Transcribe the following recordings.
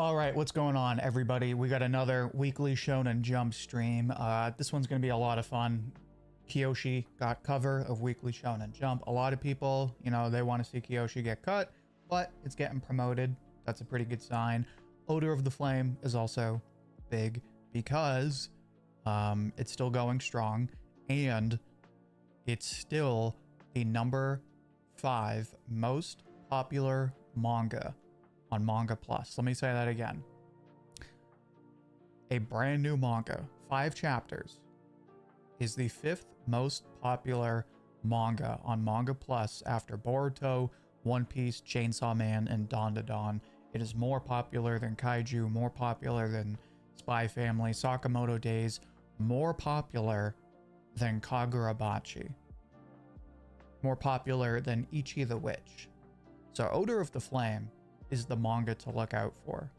All right, what's going on, everybody? We got another weekly Shonen Jump stream. This one's going to be a lot of fun. Kiyoshi got cover of Weekly Shonen Jump. A lot of people, they want to see Kiyoshi get cut, but it's getting promoted. That's a pretty good sign. Odor of the Flame is also big because it's still going strong, and it's still the number 5 most popular manga on Manga Plus. Let me say that again. A brand new manga, 5 chapters, is the 5th most popular manga on Manga Plus after Boruto, One Piece, Chainsaw Man, and Dawn to Dawn. It is more popular than Kaiju, more popular than Spy Family, Sakamoto Days, more popular than Kagurabachi, more popular than Ichi the Witch. So Odor of the Flame is the manga to look out for.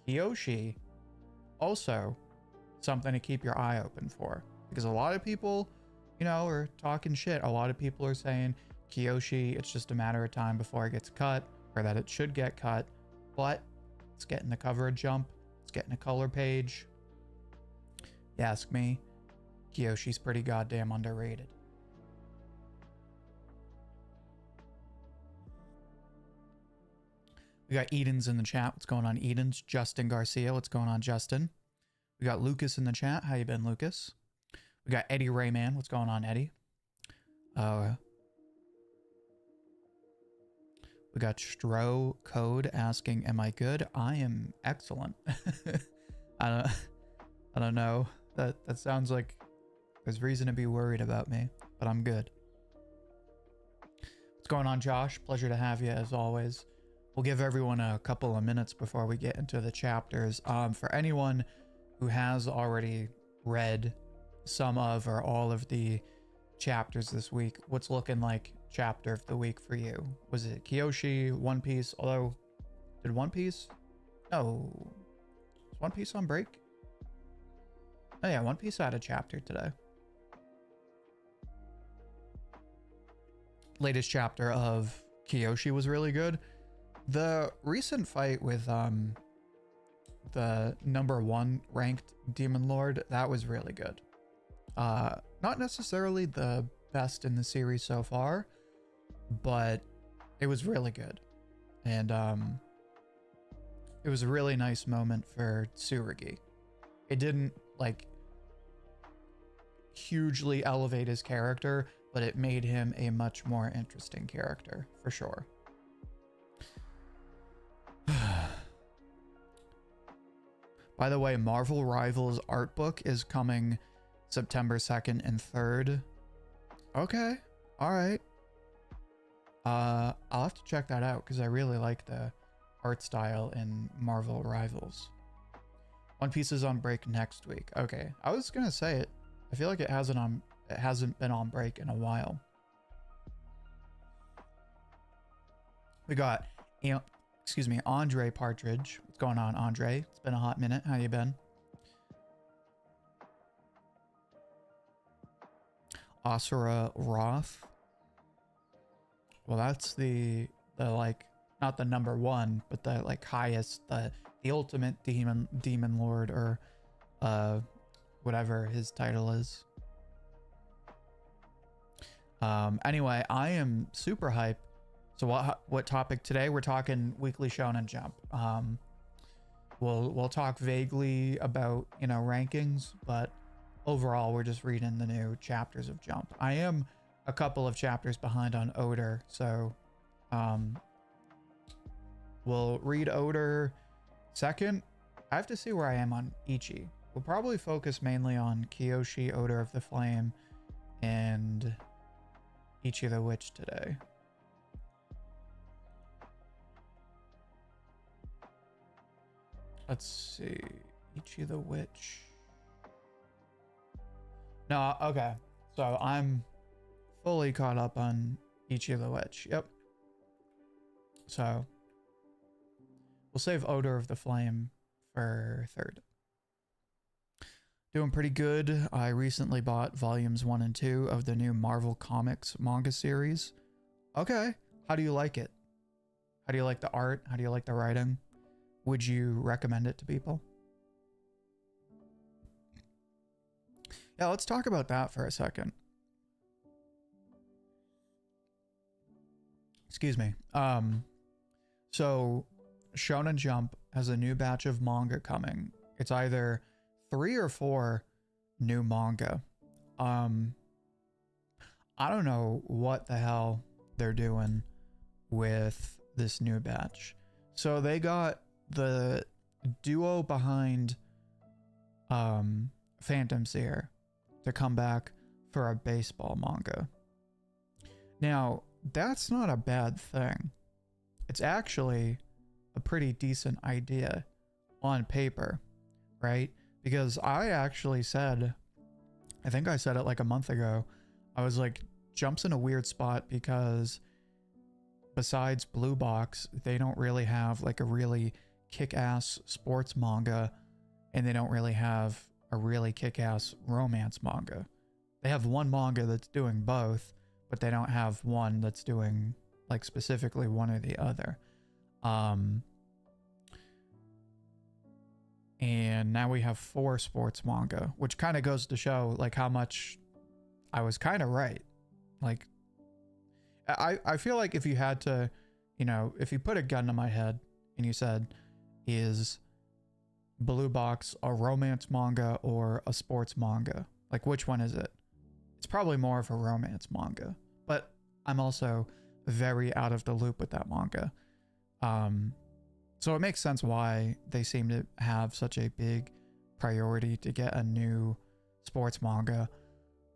Kiyoshi, also something to keep your eye open for, because a lot of people, are talking shit. A lot of people are saying Kiyoshi, it's just a matter of time before it gets cut, or that it should get cut, but it's getting the coverage jump, it's getting a color page. You ask me, Kiyoshi's pretty goddamn underrated. We got Eden's in the chat. What's going on, Eden's? Justin Garcia. What's going on, Justin? We got Lucas in the chat. How you been, Lucas? We got Eddie Rayman. What's going on, Eddie? We got Stro Code asking, am I good? I am excellent. I don't know. That sounds like there's reason to be worried about me, but I'm good. What's going on, Josh? Pleasure to have you as always. We'll give everyone a couple of minutes before we get into the chapters. For anyone who has already read some of or all of the chapters this week, what's looking like chapter of the week for you? Was it Kiyoshi, One Piece? Although, did One Piece? No. Was One Piece on break? Oh yeah, One Piece had a chapter today. Latest chapter of Kiyoshi was really good. The recent fight with the number 1 ranked Demon Lord, that was really good. Not necessarily the best in the series so far, but it was really good. And it was a really nice moment for Tsurugi. It didn't hugely elevate his character, but it made him a much more interesting character for sure. By the way, Marvel Rivals art book is coming September 2nd and 3rd. Okay. All right. I'll have to check that out because I really like the art style in Marvel Rivals. One Piece is on break next week. Okay. I was going to say it. I feel like it hasn't been on break in a while. We got Andre Partridge. What's going on, Andre? It's been a hot minute. How you been? Asura Roth. Well, that's the not the number 1, but the highest, the ultimate demon lord, or whatever his title is. Anyway, I am super hyped. So what topic today? We're talking Weekly Shonen Jump. We'll talk vaguely about rankings, but overall we're just reading the new chapters of Jump. I am a couple of chapters behind on Odor, so we'll read Odor second. I have to see where I am on Ichi. We'll probably focus mainly on Kiyoshi, Odor of the Flame, and Ichi the Witch today. Let's see. Ichi the Witch. No, okay. So I'm fully caught up on Ichi the Witch. Yep. So we'll save Odor of the Flame for 3rd. Doing pretty good. I recently bought volumes 1 and 2 of the new Marvel Comics manga series. Okay. How do you like it? How do you like the art? How do you like the writing? Would you recommend it to people? Yeah, let's talk about that for a second. Excuse me. So Shonen Jump has a new batch of manga coming. It's either 3 or 4 new manga. I don't know what the hell they're doing with this new batch. So they got the duo behind Phantom Seer to come back for a baseball manga. Now, that's not a bad thing. It's actually a pretty decent idea on paper, right? Because I actually said, I think I said it like a month ago, I was like, Jump's in a weird spot because besides Blue Box, they don't really have like a really kick-ass sports manga, and they don't really have a really kick-ass romance manga. They have one manga that's doing both, but they don't have one that's doing like specifically one or the other. And now we have 4 sports manga, which kind of goes to show like how much I was kind of right. Like, I feel like if you had to, you know, if you put a gun to my head and you said, is Blue Box a romance manga or a sports manga? Like, which one is it? It's probably more of a romance manga, but I'm also very out of the loop with that manga. So it makes sense why they seem to have such a big priority to get a new sports manga.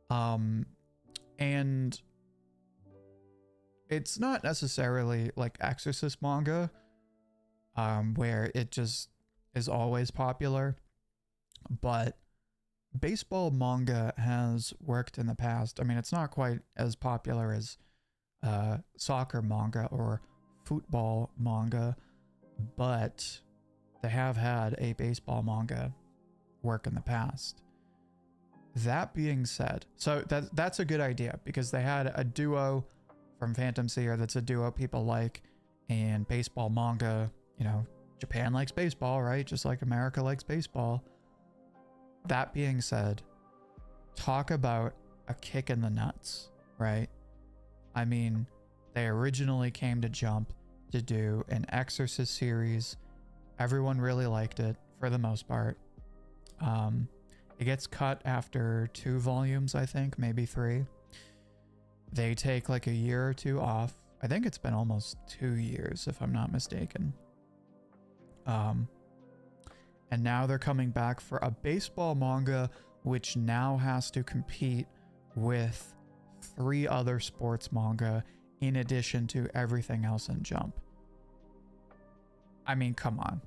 And it's not necessarily like Exorcist manga, where it just is always popular, but baseball manga has worked in the past. I mean, it's not quite as popular as soccer manga or football manga, but they have had a baseball manga work in the past. That being said, so that's a good idea because they had a duo from Phantom Seer that's a duo people like, and baseball manga, you know, Japan likes baseball, right? Just like America likes baseball. That being said, talk about a kick in the nuts, right? I mean, they originally came to Jump to do an Exorcist series. Everyone really liked it for the most part. It gets cut after 2 volumes, I think, maybe 3. They take like a year or 2 off. I think it's been almost 2 years, if I'm not mistaken. And now they're coming back for a baseball manga, which now has to compete with 3 other sports manga in addition to everything else in Jump. I mean, come on.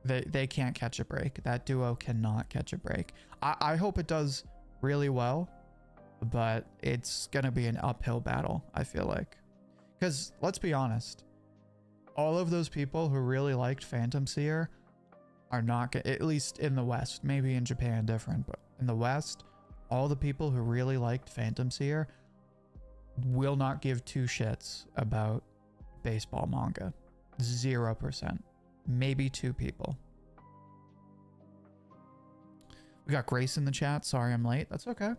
They can't catch a break. That duo cannot catch a break. I hope it does really well, but it's going to be an uphill battle, I feel like. Because let's be honest, all of those people who really liked Phantom Seer are not, at least in the West, maybe in Japan different, but in the West, all the people who really liked Phantom Seer will not give 2 shits about baseball manga. 0%. Maybe 2 people. We got Grace in the chat. Sorry I'm late. That's okay.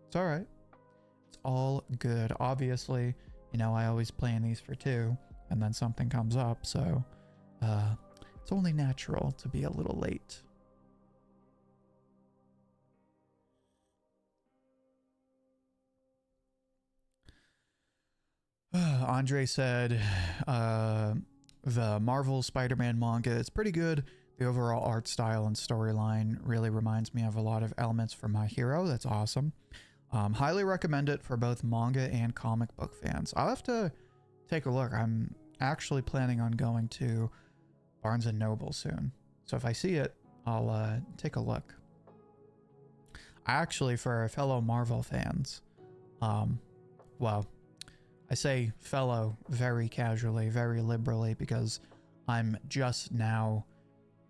It's all right. It's all good. Obviously, you know, I always plan these for 2 and then something comes up. So it's only natural to be a little late. Andre said, the Marvel Spider-Man manga is pretty good. The overall art style and storyline really reminds me of a lot of elements from My Hero. That's awesome. Highly recommend it for both manga and comic book fans. I'll have to take a look. I'm actually planning on going to Barnes & Noble soon. So if I see it, I'll take a look. Actually, for fellow Marvel fans, well, I say fellow very casually, very liberally, because I'm just now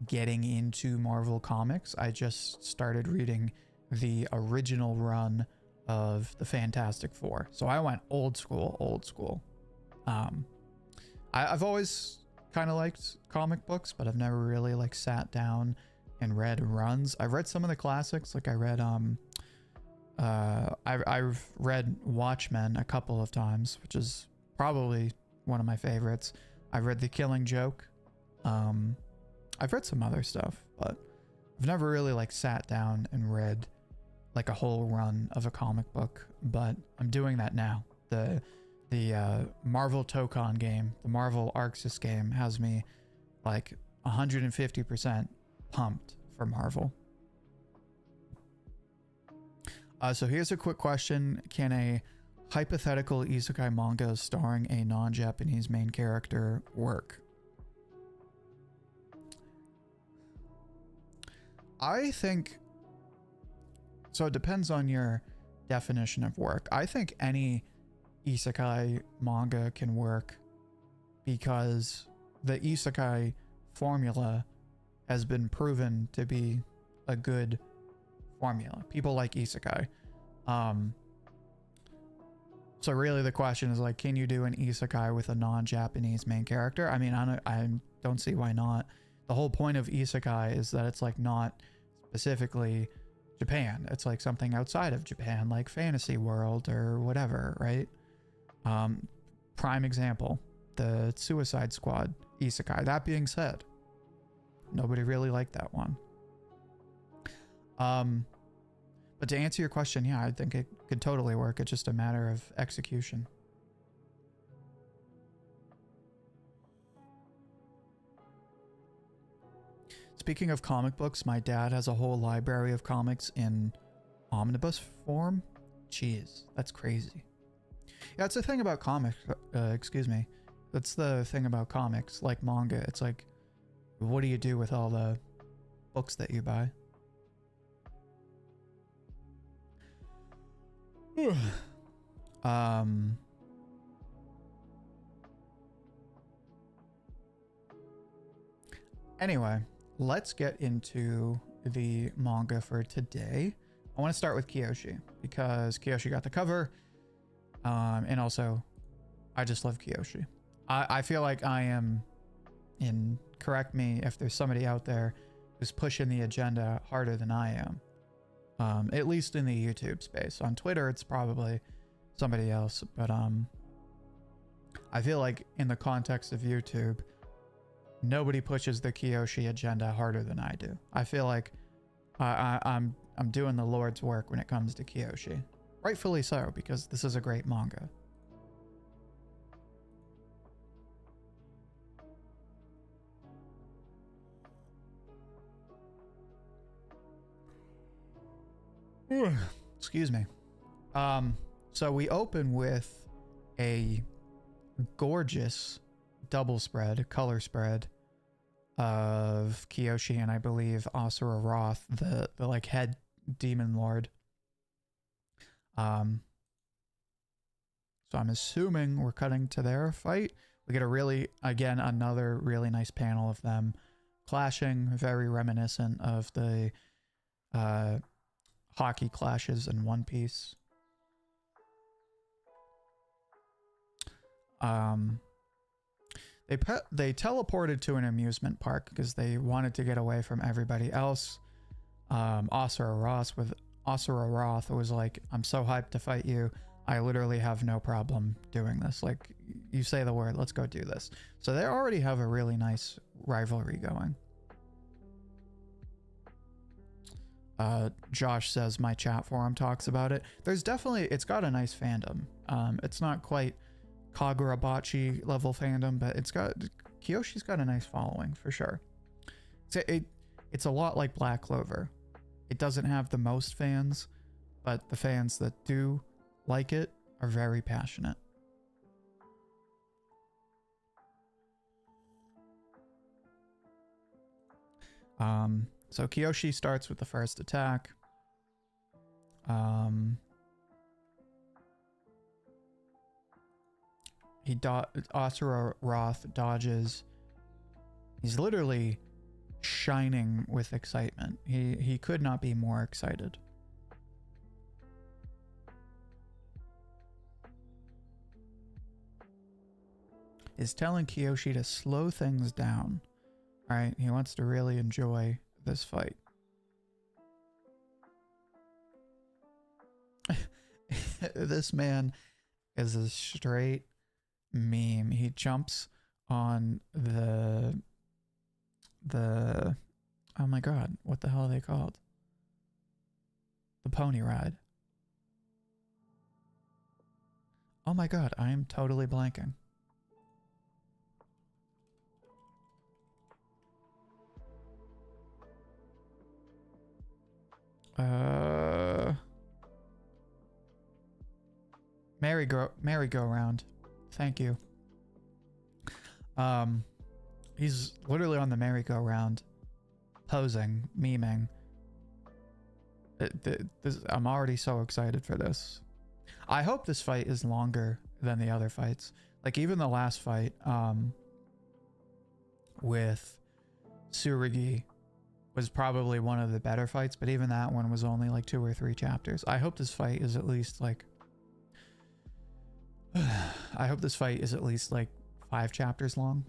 getting into Marvel Comics. I just started reading the original run of the Fantastic Four. So I went old school, old school. I've always kind of liked comic books, but I've never really like sat down and read runs. I've read some of the classics. Like I read I've read Watchmen a couple of times, which is probably one of my favorites. I've read The Killing Joke. I've read some other stuff, but I've never really like sat down and read like a whole run of a comic book, but I'm doing that now. The Marvel Tokon game, the Marvel Arxis game, has me like 150% pumped for Marvel. So here's a quick question. Can a hypothetical isekai manga starring a non-Japanese main character work? I think so. It depends on your definition of work. I think any isekai manga can work because the isekai formula has been proven to be a good formula. People like isekai. So really the question is like, can you do an isekai with a non-Japanese main character? I mean, I don't see why not. The whole point of isekai is that it's like not specifically Japan. It's like something outside of Japan, like fantasy world or whatever, right? Prime example, the Suicide Squad isekai. That being said, nobody really liked that one. But to answer your question, yeah, I think it could totally work. It's just a matter of execution. Speaking of comic books, my dad has a whole library of comics in omnibus form. Jeez, that's crazy. Yeah, it's the thing about comics. Excuse me. That's the thing about comics, like manga. It's like, what do you do with all the books that you buy? Anyway, let's get into the manga for today. I want to start with Kiyoshi because Kiyoshi got the cover, and also I just love Kiyoshi. I feel like I am, and correct me if there's somebody out there who's pushing the agenda harder than I am. At least in the YouTube space. On Twitter, it's probably somebody else, but I feel like in the context of YouTube, nobody pushes the Kiyoshi agenda harder than I do. I feel like I'm doing the Lord's work when it comes to Kiyoshi. Rightfully so, because this is a great manga. Excuse me. So we open with a gorgeous double spread, color spread of Kiyoshi and I believe Asura Roth, the like head demon lord. So I'm assuming we're cutting to their fight. We get a really, again, another really nice panel of them clashing, very reminiscent of the hockey clashes in One Piece. They teleported to an amusement park because they wanted to get away from everybody else. Asura Roth was like, I'm so hyped to fight you. I literally have no problem doing this. Like, you say the word, let's go do this. So they already have a really nice rivalry going. Josh says my chat forum talks about it. There's definitely, it's got a nice fandom. It's not quite Kagurabachi level fandom, but Kiyoshi's got a nice following for sure. It's a lot like Black Clover. It doesn't have the most fans, but the fans that do like it are very passionate. So Kiyoshi starts with the first attack. Asura Roth dodges. He's literally shining with excitement. He could not be more excited. is telling Kiyoshi to slow things down. All right, he wants to really enjoy this fight. This man is a straight meme. He jumps on the oh my god, what the hell are they called? The pony ride. Oh my god, I am totally blanking. Merry-go-round. Thank you. He's literally on the merry-go-round, posing, memeing. I'm already so excited for this. I hope this fight is longer than the other fights. Like even the last fight, with Tsurugi was probably one of the better fights, but even that one was only like 2 or 3 chapters. I hope this fight is at least like I hope this fight is at least like 5 chapters long.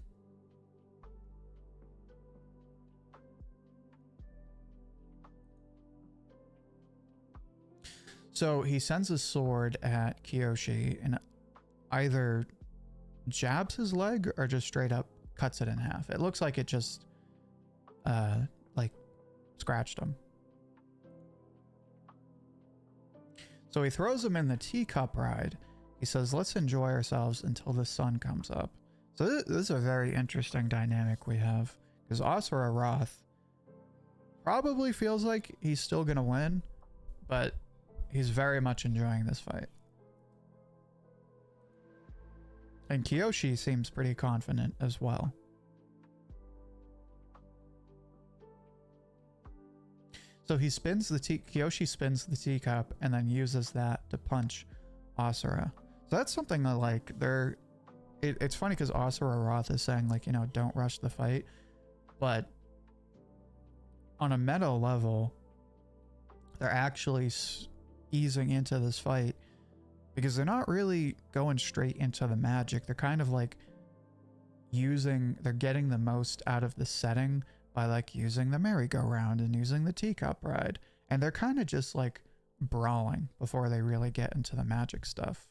So he sends his sword at Kiyoshi and either jabs his leg or just straight up cuts it in half. It looks like it just like scratched him. So he throws him in the teacup ride. He says, let's enjoy ourselves until the sun comes up. So this is a very interesting dynamic we have, because Asura Roth probably feels like he's still going to win, but he's very much enjoying this fight. And Kiyoshi seems pretty confident as well. So he spins the Kiyoshi spins the teacup and then uses that to punch Asura. So that's something that like it's funny because Asura Roth is saying like, you know, don't rush the fight, but on a meta level, they're actually easing into this fight because they're not really going straight into the magic. They're kind of like they're getting the most out of the setting by like using the merry-go-round and using the teacup ride. And they're kind of just like brawling before they really get into the magic stuff.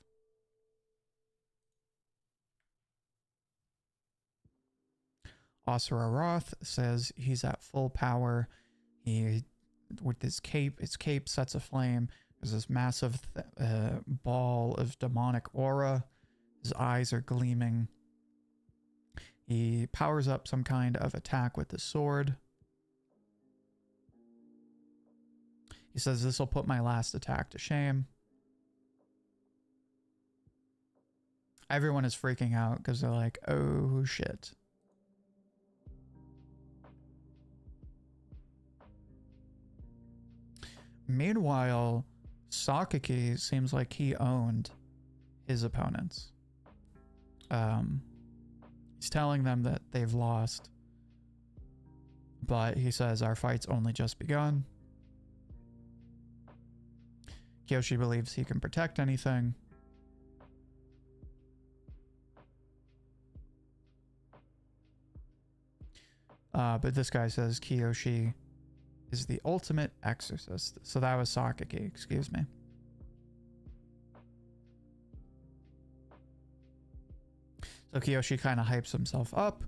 Asura Roth says he's at full power. With his cape sets aflame. There's this massive ball of demonic aura. His eyes are gleaming. He powers up some kind of attack with the sword. He says, this will put my last attack to shame. Everyone is freaking out because they're like, oh shit. Meanwhile, Sakaki seems like he owned his opponents. He's telling them that they've lost, but he says our fight's only just begun. Kiyoshi believes he can protect anything. But this guy says Kiyoshi is the ultimate exorcist. So that was Sakaki, excuse me. So Kiyoshi kind of hypes himself up,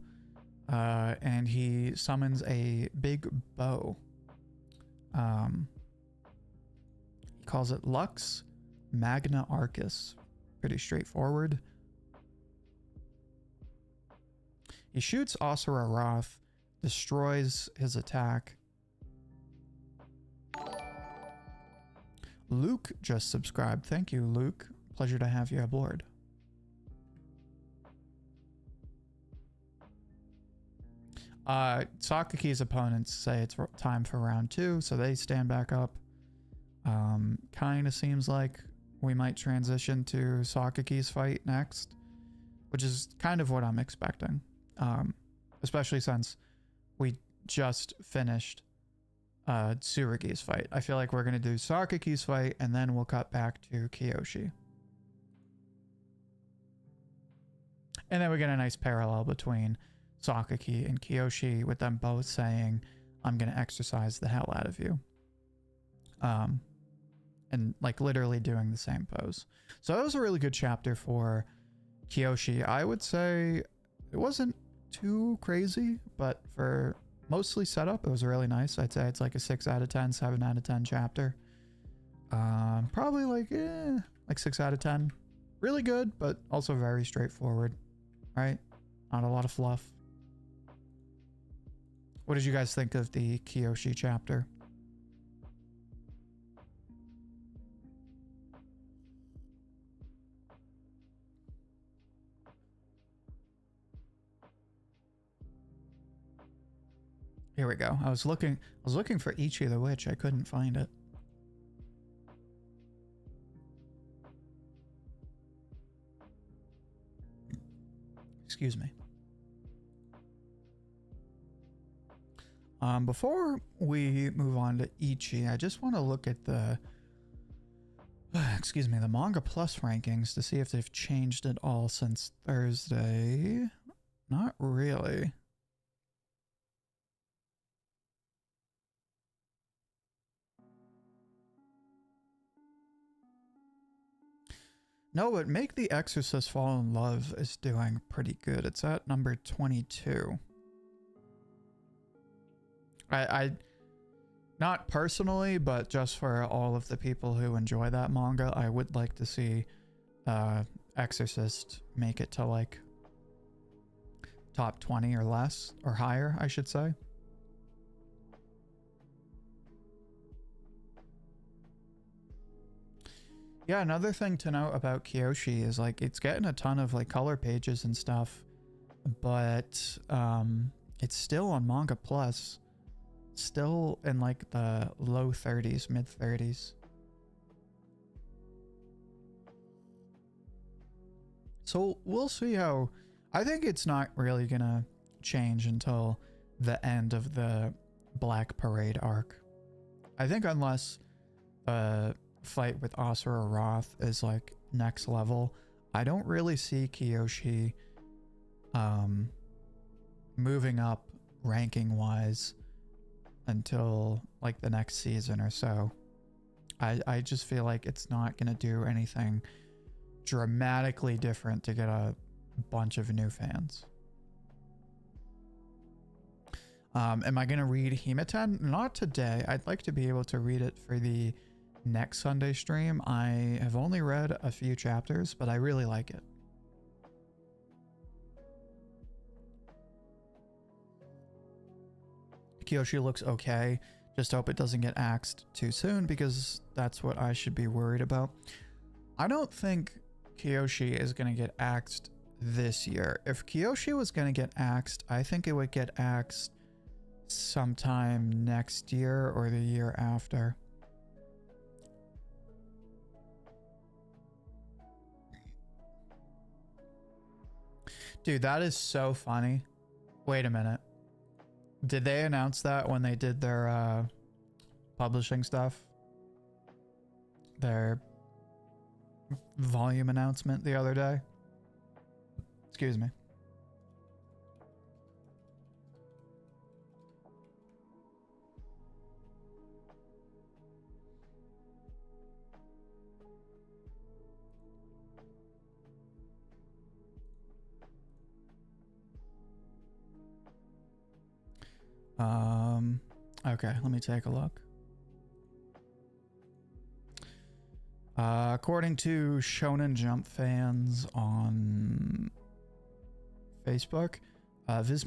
and he summons a big bow. He calls it Lux Magna Arcus. Pretty straightforward. He shoots Asura Roth, destroys his attack. Luke just subscribed. Thank you, Luke. Pleasure to have you aboard. Sakaki's opponents say it's time for round 2, so they stand back up. Kind of seems like we might transition to Sakaki's fight next, which is kind of what I'm expecting. Especially since we just finished Tsurugi's fight. I feel like we're going to do Sakaki's fight, and then we'll cut back to Kiyoshi. And then we get a nice parallel between Sakaki and Kiyoshi with them both saying, I'm going to exercise the hell out of you. And like literally doing the same pose. So that was a really good chapter for Kiyoshi. I would say it wasn't too crazy, but for mostly setup, it was really nice. I'd say it's like a 6 out of 10, 7 out of 10 chapter. Probably like 6 out of 10. Really good, but also very straightforward, right? Not a lot of fluff. What did you guys think of the Kiyoshi chapter? Here we go. I was looking for Ichi the Witch. I couldn't find it. Excuse me. Before we move on to Ichi, I just want to look at the excuse me, the Manga Plus rankings to see if they've changed at all since Thursday. Not really. No, but Make the Exorcist Fall in Love is doing pretty good. It's at number 22. I not personally, but just for all of the people who enjoy that manga, I would like to see Exorcist make it to like top 20 or less, or higher, I should say. Yeah, another thing to note about Kiyoshi is like it's getting a ton of like color pages and stuff, but it's still on Manga Plus, still in like the low 30s, mid 30s. So we'll see how. I think it's not really gonna change until the end of the Black Parade arc. I think unless fight with Asura Roth is like next level, I don't really see Kiyoshi moving up ranking wise until like the next season or so. I just feel like it's not gonna do anything dramatically different to get a bunch of new fans. Am I gonna read Himeten? Not today. I'd like to be able to read it for the next Sunday stream. I have only read a few chapters, but I really like it. Kiyoshi looks okay. Just hope it doesn't get axed too soon, because that's what I should be worried about. I don't think Kiyoshi is going to get axed this year. If Kiyoshi was going to get axed, I think it would get axed sometime next year or the year after. Dude, that is so funny. Wait a minute. Did they announce that when they did their publishing stuff? Their volume announcement the other day? Excuse me. Okay, let me take a look. According to Shonen Jump fans on Facebook, Viz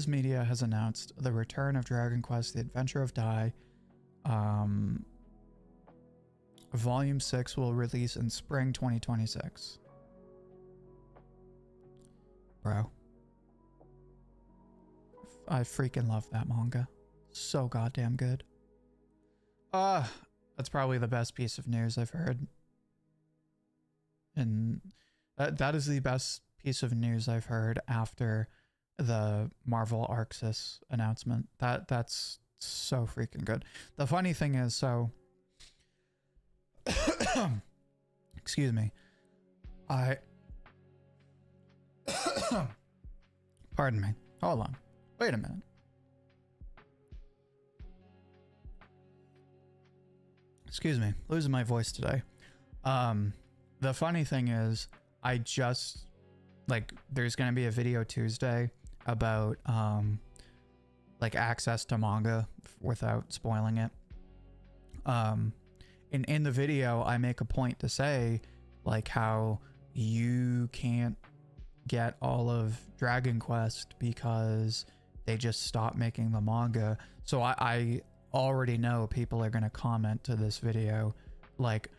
Media has announced the return of Dragon Quest: The Adventure of Dai. Volume 6 will release in spring 2026. Bro. I freaking love that manga. So goddamn good. That's probably the best piece of news I've heard. And that is the best piece of news I've heard after the Marvel Arxis announcement. That's so freaking good. The funny thing is, so excuse me. Pardon me. Hold on. Wait a minute. Excuse me. Losing my voice today. The funny thing is, I just, like, there's going to be a video Tuesday about, like, access to manga without spoiling it. In the video, I make a point to say, like, how you can't get all of Dragon Quest because they just stopped making the manga. So I already know people are going to comment to this video like,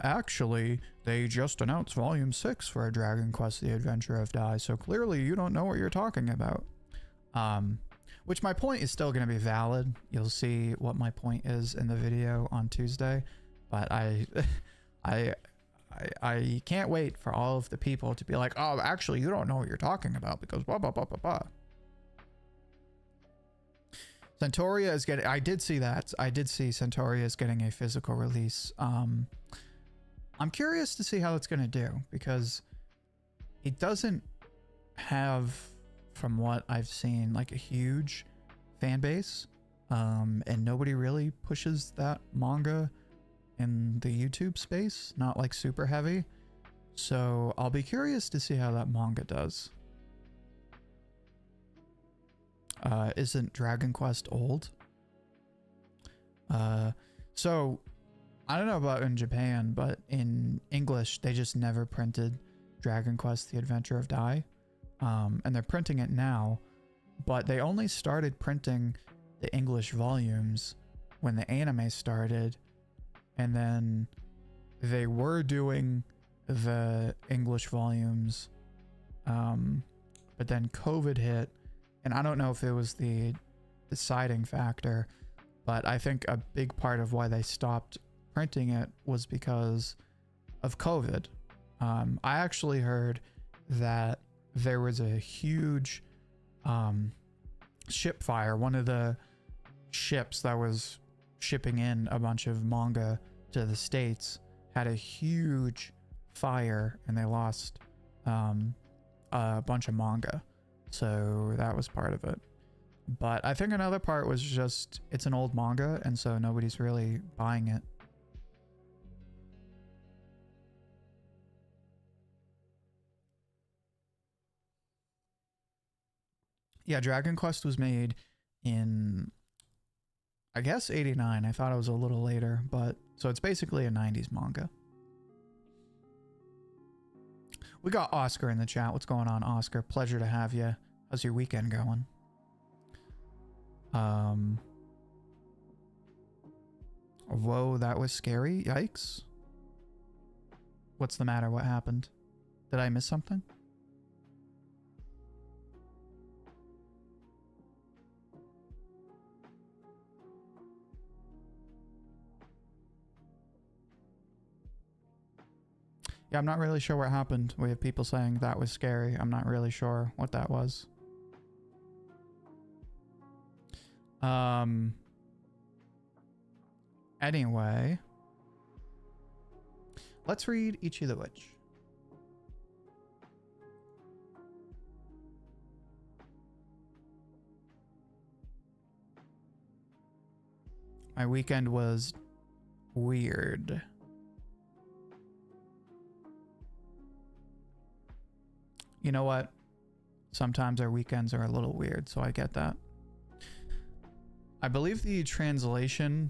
actually they just announced volume 6 for Dragon Quest The Adventure of Dai, so clearly you don't know what you're talking about. Which my point is still going to be valid. You'll see what my point is in the video on Tuesday, but I can't wait for all of the people to be like, oh, actually, you don't know what you're talking about because blah, blah, blah, blah, blah. Centauria is getting, I did see that. I did see Centauria is getting a physical release. I'm curious to see how it's going to do because it doesn't have, from what I've seen, like a huge fan base. And nobody really pushes that manga in the YouTube space, not like super heavy. So I'll be curious to see how that manga does. Isn't Dragon Quest old? So I don't know about in Japan, but in English, they just never printed Dragon Quest The Adventure of Dai. And they're printing it now, but they only started printing the English volumes when the anime started. And then they were doing the English volumes, but then COVID hit, and I don't know if it was the deciding factor, but I think a big part of why they stopped printing it was because of COVID. I actually heard that there was a huge ship fire. One of the ships that was shipping in a bunch of manga to the States had a huge fire and they lost a bunch of manga. So that was part of it. But I think another part was just it's an old manga and so nobody's really buying it. Yeah, Dragon Quest was made in, I guess, 89. I thought it was a little later, but so it's basically a 90s manga. We got Oscar in the chat. What's going on, Oscar? Pleasure to have you. How's your weekend going? Whoa, that was scary. Yikes. What's the matter? What happened? Did I miss something? Yeah, I'm not really sure what happened. We have people saying that was scary. I'm not really sure what that was. Anyway, let's read Ichi the Witch. My weekend was weird. You know what? Sometimes our weekends are a little weird, so I get that. I believe the translation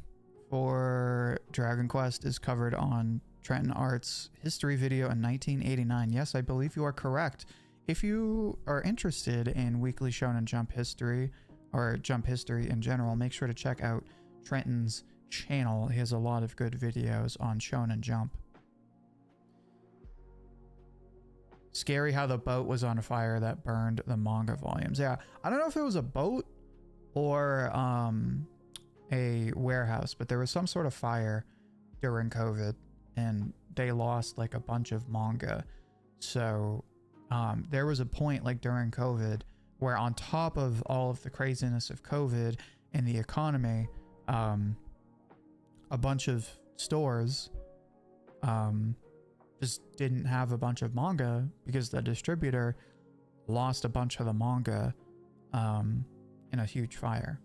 for Dragon Quest is covered on Trenton Art's history video in 1989. Yes, I believe you are correct. If you are interested in Weekly Shonen Jump history, or Jump history in general, make sure to check out Trenton's channel. He has a lot of good videos on Shonen Jump. Scary how the boat was on fire that burned the manga volumes. Yeah, I don't know if it was a boat or a warehouse, but there was some sort of fire during COVID and they lost like a bunch of manga. So there was a point like during COVID where on top of all of the craziness of COVID and the economy, a bunch of stores just didn't have a bunch of manga because the distributor lost a bunch of the manga in a huge fire.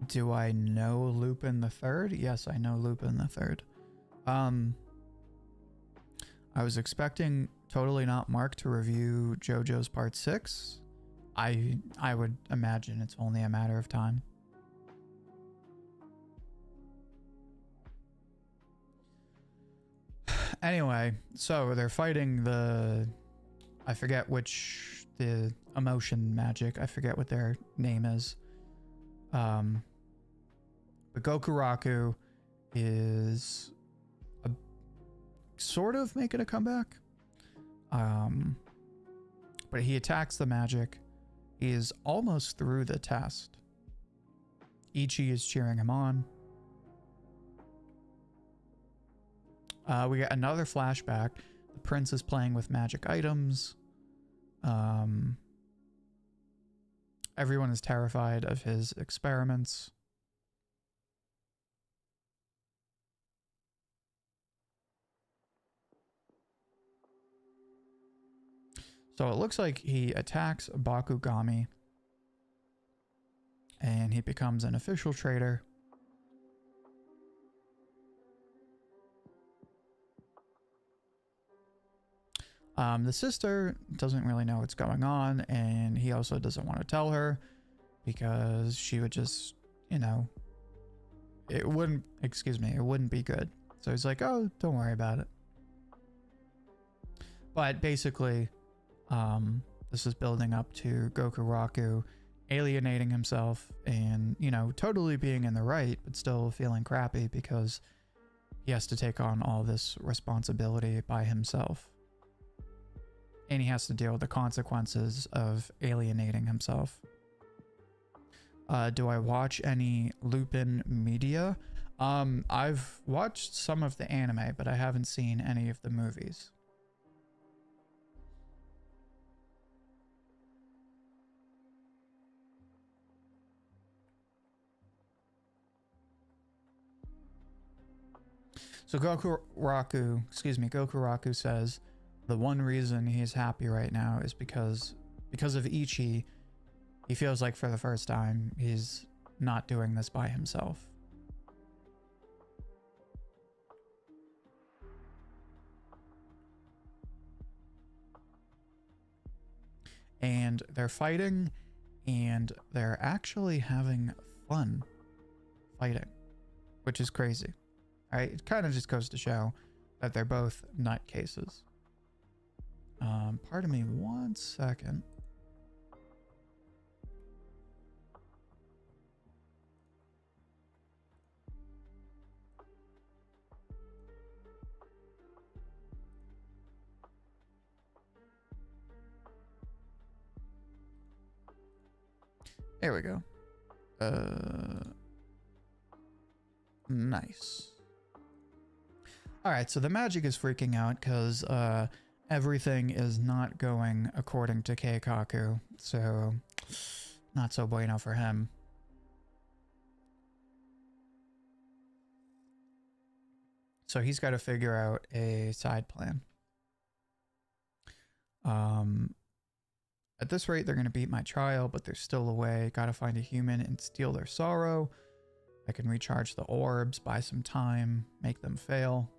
Do I know Lupin the Third? Yes, I know Lupin the Third. I was expecting Totally Not Mark to review JoJo's Part 6. I would imagine it's only a matter of time. Anyway, so they're fighting the... I forget which... the emotion magic. I forget what their name is. But Gokuraku is sort of making a comeback. But he attacks the magic. He is almost through the test. Ichi is cheering him on. We get another flashback. The prince is playing with magic items. Everyone is terrified of his experiments. So it looks like he attacks Bakugami and he becomes an official traitor. The sister doesn't really know what's going on, and he also doesn't want to tell her because she would just, you know, it wouldn't be good. So he's like, oh, don't worry about it. But basically, this is building up to Gokuraku alienating himself and, you know, totally being in the right, but still feeling crappy because he has to take on all this responsibility by himself. And he has to deal with the consequences of alienating himself. Do I watch any Lupin media? I've watched some of the anime, but I haven't seen any of the movies. So Gokuraku says the one reason he's happy right now is because of Ichi. He feels like for the first time he's not doing this by himself. And they're fighting, and they're actually having fun fighting, which is crazy. Right? It kind of just goes to show that they're both nutcases. Pardon me 1 second. There we go. Nice. All right, so the magic is freaking out because everything is not going according to Keikaku, so not so bueno for him. So he's got to figure out a side plan. At this rate, they're going to beat my trial, but there's still a way. Got to find a human and steal their sorrow. I can recharge the orbs, buy some time, make them fail.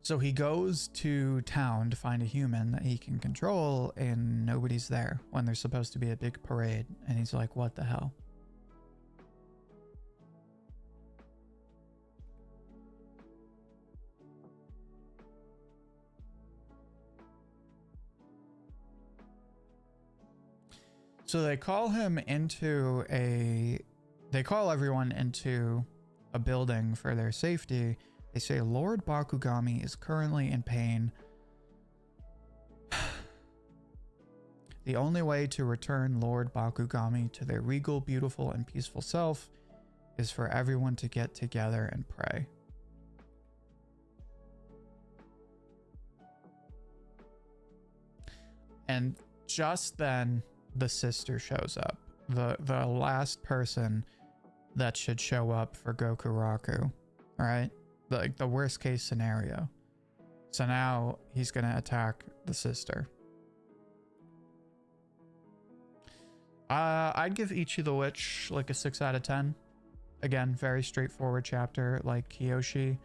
So he goes to town to find a human that he can control, and nobody's there when there's supposed to be a big parade. And he's like, what the hell? So they call him into they call everyone into a building for their safety. They say Lord Bakugami is currently in pain. The only way to return Lord Bakugami to their regal, beautiful, and peaceful self is for everyone to get together and pray. And just then the sister shows up. The last person that should show up for Goku Raku. Alright? Like the worst case scenario. So now he's gonna attack the sister. I'd give Ichi the Witch like a 6 out of 10. Again, very straightforward chapter like Kiyoshi.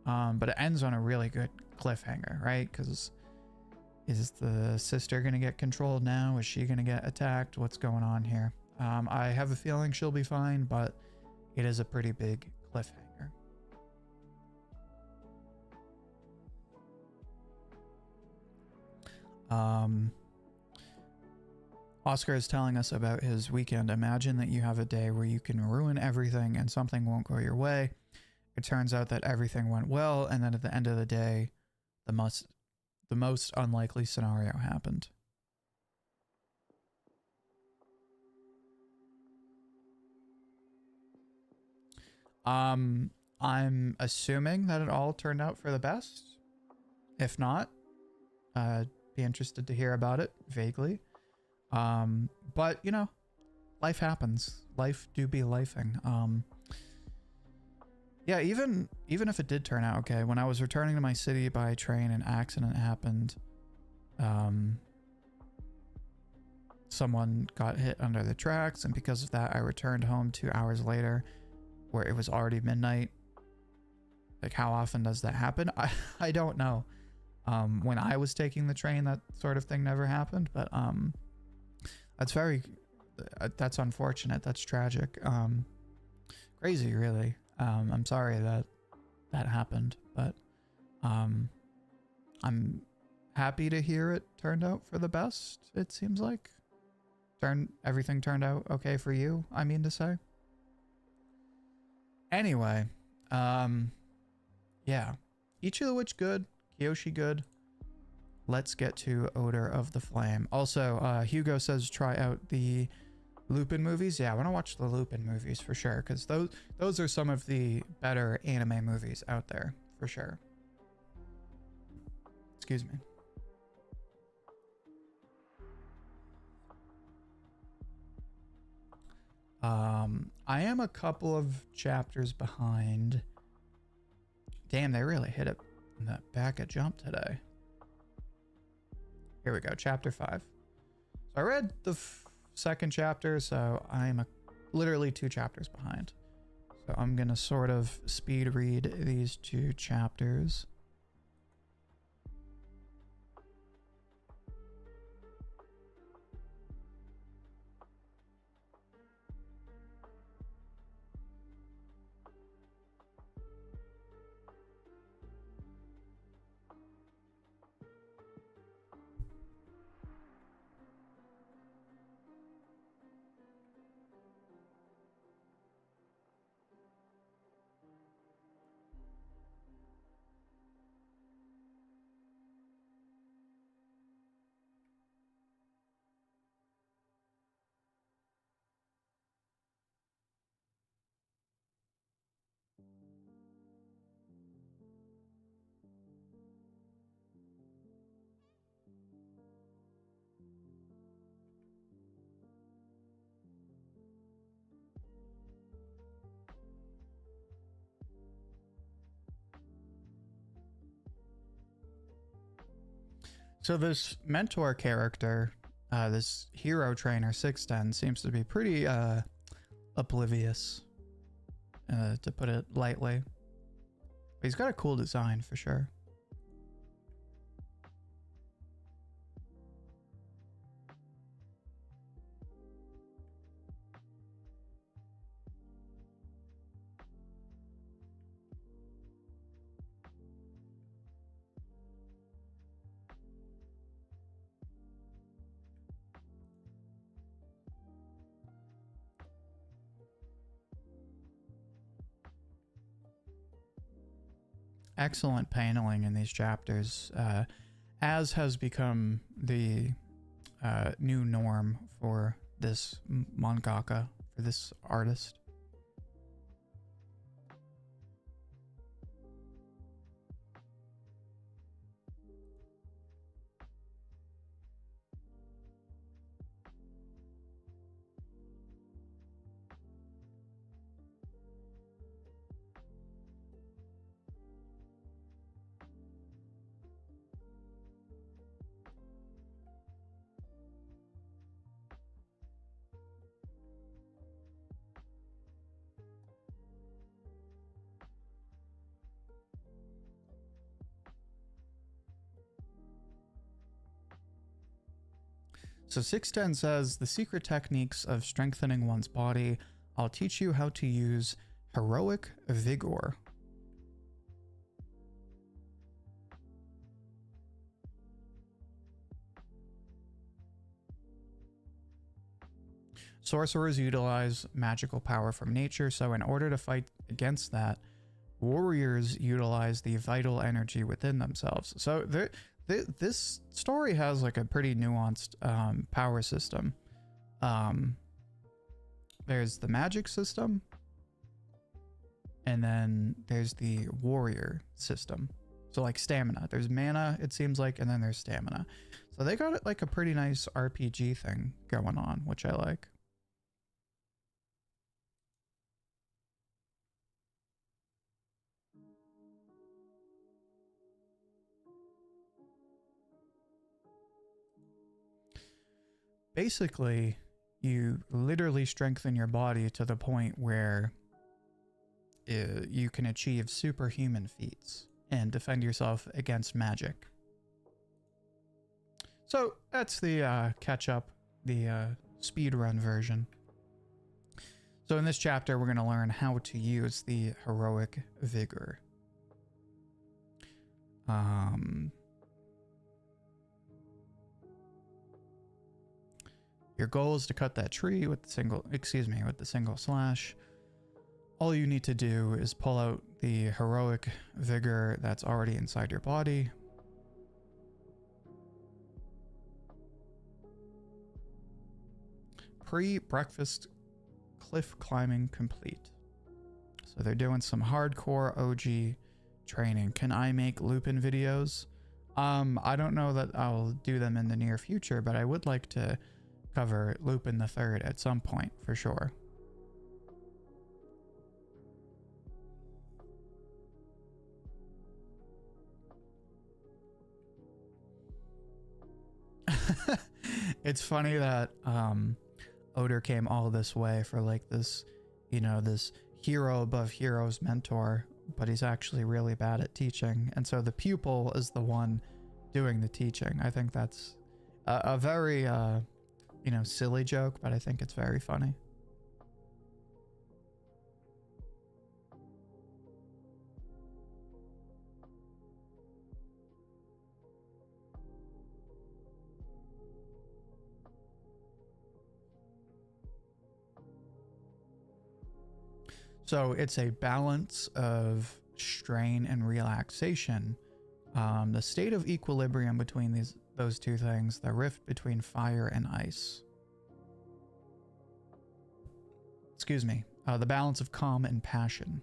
But it ends on a really good cliffhanger, right? Because is the sister gonna get controlled now? Is she gonna get attacked? What's going on here? I have a feeling she'll be fine, but it is a pretty big cliffhanger. Oscar is telling us about his weekend. Imagine that you have a day where you can ruin everything and something won't go your way. It turns out that everything went well, and then at the end of the day, the most unlikely scenario happened. I'm assuming that it all turned out for the best. If not, be interested to hear about it vaguely. But you know, life happens. Life do be lifing. Yeah, even if it did turn out okay, when I was returning to my city by train, an accident happened. Someone got hit under the tracks, and because of that, I returned home 2 hours later, where it was already midnight. Like, how often does that happen? I don't know. When I was taking the train, that sort of thing never happened, but that's unfortunate. That's tragic. Crazy, really. I'm sorry that happened, but I'm happy to hear it turned out for the best. It seems like everything turned out okay for you, I mean to say. Anyway, yeah, Ichi the Witch good, Kiyoshi good. Let's get to Odor of the Flame. Also, Hugo says try out the Lupin movies. Yeah, I want to watch the Lupin movies for sure, because those are some of the better anime movies out there for sure. Excuse me. I am a couple of chapters behind. Damn, they really hit it in the back of Jump today. Here we go, chapter 5. So I read the second chapter, so I'm literally 2 chapters behind. So I'm gonna sort of speed read these 2 chapters. So this mentor character, this hero trainer 610, seems to be pretty oblivious, to put it lightly. But he's got a cool design for sure. Excellent paneling in these chapters, as has become the new norm for this mangaka, for this artist. So 610 says, the secret techniques of strengthening one's body. I'll teach you how to use heroic vigor. Sorcerers utilize magical power from nature, so in order to fight against that, warriors utilize the vital energy within themselves. So this story has like a pretty nuanced power system. There's the magic system, and then there's the warrior system. So like stamina. There's mana, it seems like, and then there's stamina. So they got it like a pretty nice RPG thing going on, which I like. Basically, you literally strengthen your body to the point where you can achieve superhuman feats and defend yourself against magic. So that's the catch up, the speedrun version. So in this chapter, we're going to learn how to use the heroic vigor. Your goal is to cut that tree with the single slash. All you need to do is pull out the heroic vigor that's already inside your body. Pre-breakfast cliff climbing complete. So they're doing some hardcore Ouji training. Can I make Lupin videos? I don't know that I'll do them in the near future, but I would like to cover Lupin the Third at some point for sure. It's funny that Oder came all this way for like this, you know, this hero above heroes mentor, but he's actually really bad at teaching, and so the pupil is the one doing the teaching. I think that's a very you know, silly joke, but I think it's very funny. So it's a balance of strain and relaxation. The state of equilibrium between those two things, the rift between fire and ice. Excuse me. The balance of calm and passion.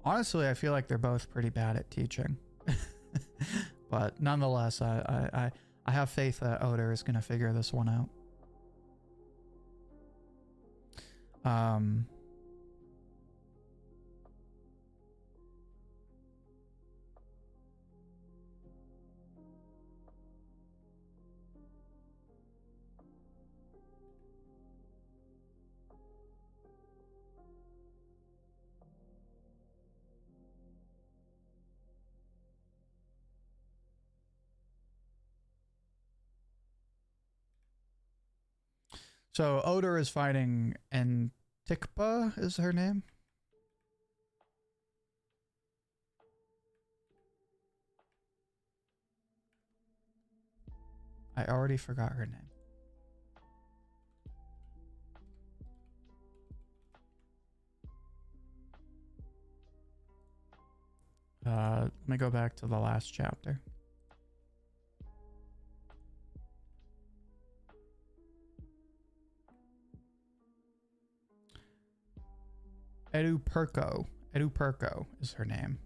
Honestly, I feel like they're both pretty bad at teaching. But nonetheless, I have faith that Oder is going to figure this one out. So Oder is fighting Antikpa is her name. I already forgot her name. Let me go back to the last chapter. Edupurko is her name.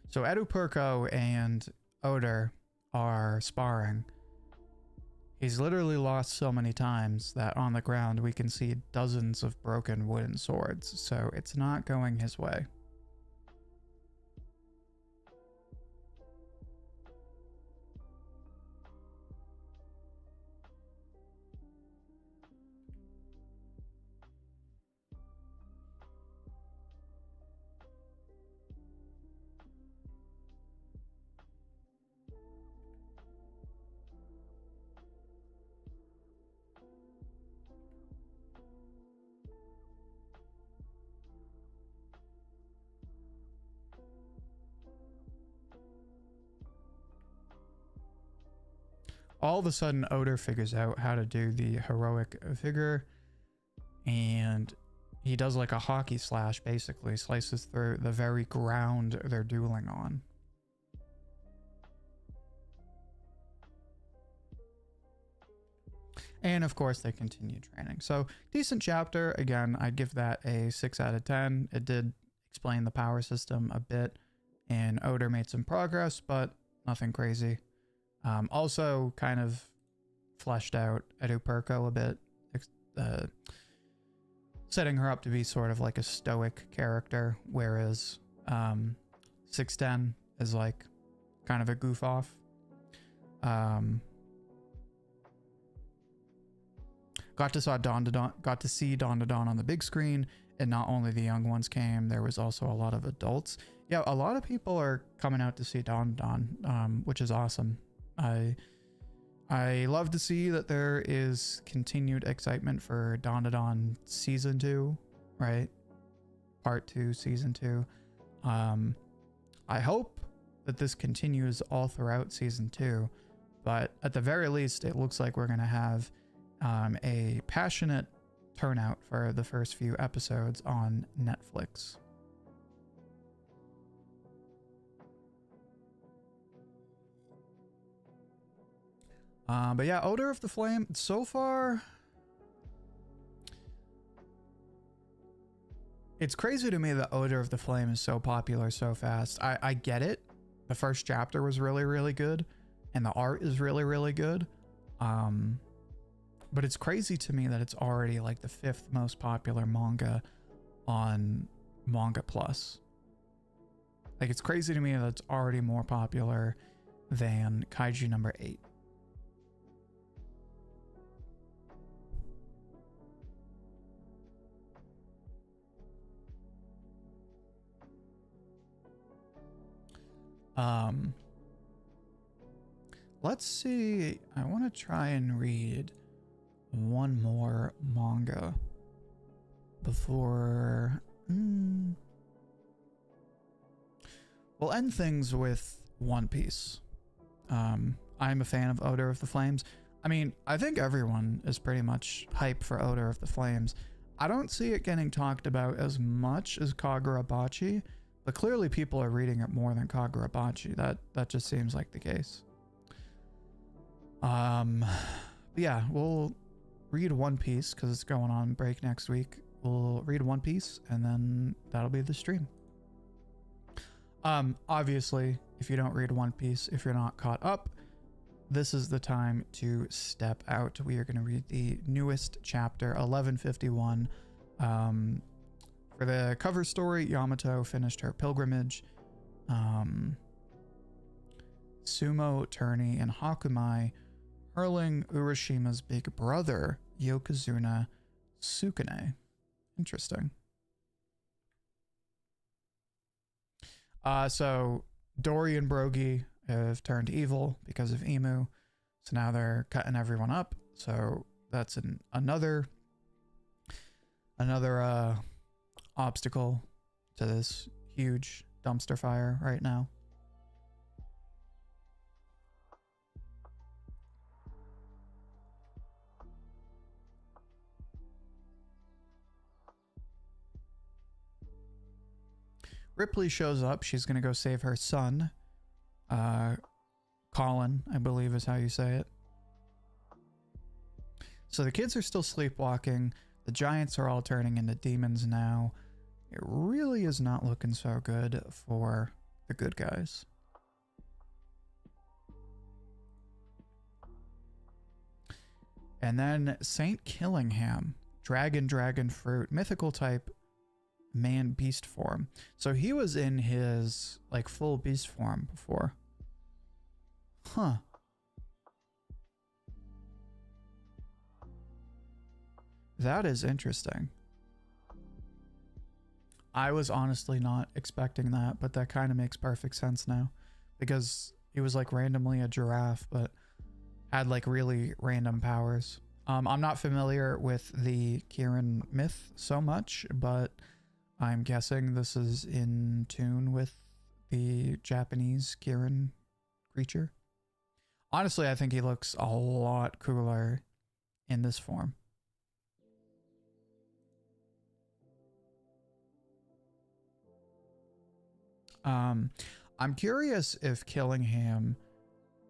So Edupurko and Oder are sparring, He's literally lost so many times that on the ground we can see dozens of broken wooden swords, so it's not going his way. All of a sudden, Oda figures out how to do the heroic vigor, and he does like a hockey slash, basically slices through the very ground they're dueling on. And of course, they continue training. So decent chapter. Again, I'd give that a 6 out of 10. It did explain the power system a bit, and Oda made some progress, but nothing crazy. Also kind of fleshed out Edupurko a bit, setting her up to be sort of like a stoic character, whereas 610 is like kind of a goof off. Got to see Dawn to Dawn on the big screen, and not only the young ones came, there was also a lot of adults. Yeah, a lot of people are coming out to see Dawn to Dawn, which is awesome. I love to see that there is continued excitement for Dawn to Dawn season 2, right? Part 2, season 2. I hope that this continues all throughout season 2, but at the very least, it looks like we're going to have a passionate turnout for the first few episodes on Netflix. But yeah, Odor of the Flame, so far, it's crazy to me that Odor of the Flame is so popular so fast. I get it. The first chapter was really, really good, and the art is really, really good. But it's crazy to me that it's already like the 5th most popular manga on Manga Plus. Like, it's crazy to me that it's already more popular than Kaiju number 8. Let's see. I want to try and read one more manga before we'll end things with One Piece. I'm a fan of Odor of the Flames. I mean, I think everyone is pretty much hype for Odor of the Flames. I don't see it getting talked about as much as Kagurabachi, but clearly people are reading it more than Kagurabachi. That just seems like the case. Yeah, we'll read One Piece because it's going on break next week. We'll read One Piece and then that'll be the stream. Obviously, if you don't read One Piece, if you're not caught up, this is the time to step out. We are going to read the newest chapter, 1151. For the cover story, Yamato finished her pilgrimage. Sumo tourney in Hakumai, hurling Urashima's big brother, Yokozuna Sukune. Interesting. So Dory and Brogy have turned evil because of Emu. So now they're cutting everyone up. So that's another obstacle to this huge dumpster fire right now. Ripley shows up. She's going to go save her son. Colin, I believe is how you say it. So the kids are still sleepwalking. The giants are all turning into demons now. It really is not looking so good for the good guys. And then Saint Killingham, dragon fruit, mythical type, man beast form. So he was in his like full beast form before. Huh. That is interesting. I was honestly not expecting that, but that kind of makes perfect sense now, because he was like randomly a giraffe, but had like really random powers. I'm not familiar with the Kirin myth so much, but I'm guessing this is in tune with the Japanese Kirin creature. Honestly, I think he looks a lot cooler in this form. I'm curious if Killingham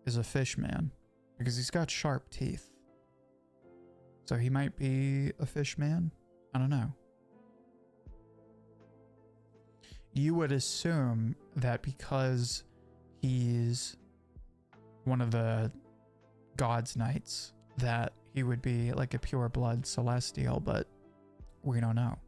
is a fish man, because he's got sharp teeth. So he might be a fish man? I don't know. You would assume that because he's one of the God's Knights, that he would be like a pure blood celestial, but we don't know.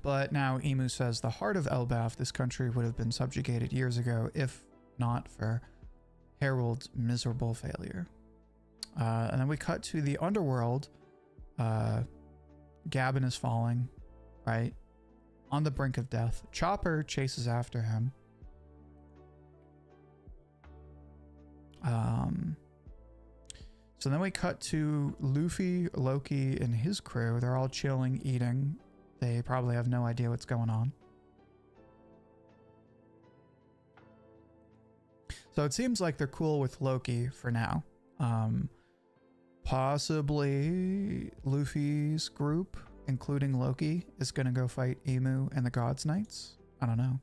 But now Emu says the heart of Elbaf, this country would have been subjugated years ago if not for Harold's miserable failure. And then we cut to the underworld. Gavin is falling, right? On the brink of death. Chopper chases after him. So then we cut to Luffy, Loki, and his crew. They're all chilling, eating. They probably have no idea what's going on. So it seems like they're cool with Loki for now. Possibly Luffy's group, including Loki, is going to go fight Emu and the God's Knights. I don't know.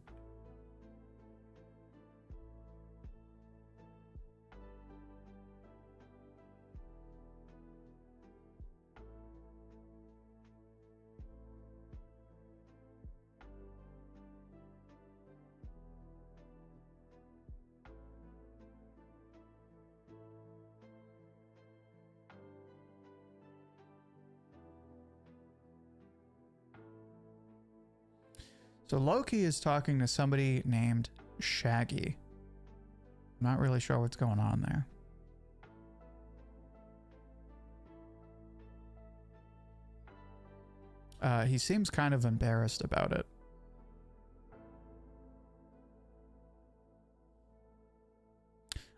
So Loki is talking to somebody named Shaggy. I'm not really sure what's going on there. He seems kind of embarrassed about it.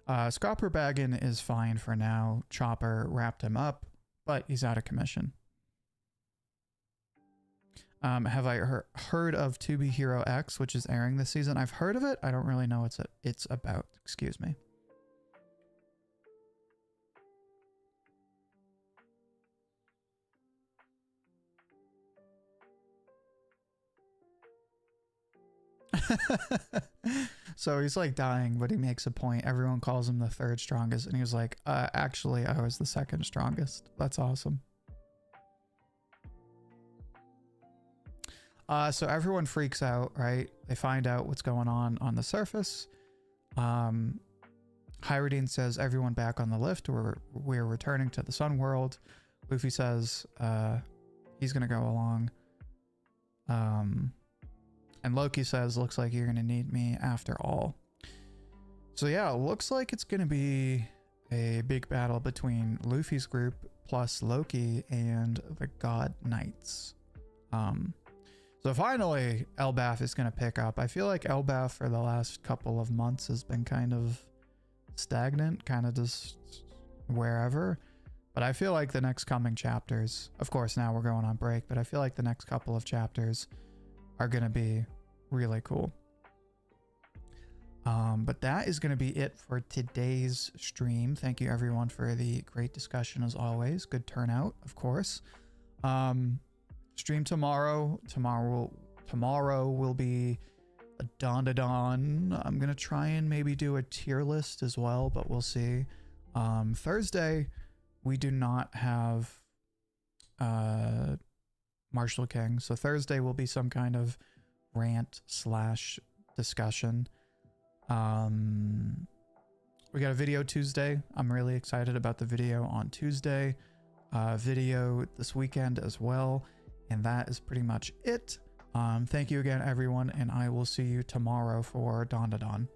Scopperbaggin is fine for now. Chopper wrapped him up, but he's out of commission. Have I heard of To Be Hero X, which is airing this season? I've heard of it. I don't really know what it's about. Excuse me. So he's like dying, but he makes a point. Everyone calls him the third strongest, and he was like, actually, I was the second strongest. That's awesome. So everyone freaks out, right? They find out what's going on the surface. Hyrodine says, everyone back on the lift. We're returning to the Sun World. Luffy says he's going to go along. And Loki says, looks like you're going to need me after all. So yeah, it looks like it's going to be a big battle between Luffy's group plus Loki and the God Knights. So finally, Elbaf is going to pick up. I feel like Elbaf for the last couple of months has been kind of stagnant, kind of just wherever. But I feel like the next coming chapters, of course now we're going on break, but I feel like the next couple of chapters are going to be really cool. But that is going to be it for today's stream. Thank you everyone for the great discussion as always. Good turnout, of course. Stream tomorrow. Tomorrow will be a Dawn. I'm going to try and maybe do a tier list as well, but we'll see. Thursday, we do not have Marshall King. So Thursday will be some kind of rant slash discussion. We got a video Tuesday. I'm really excited about the video on Tuesday. Video this weekend as well. And that is pretty much it. Thank you again, everyone, and I will see you tomorrow for Dawn to Dawn.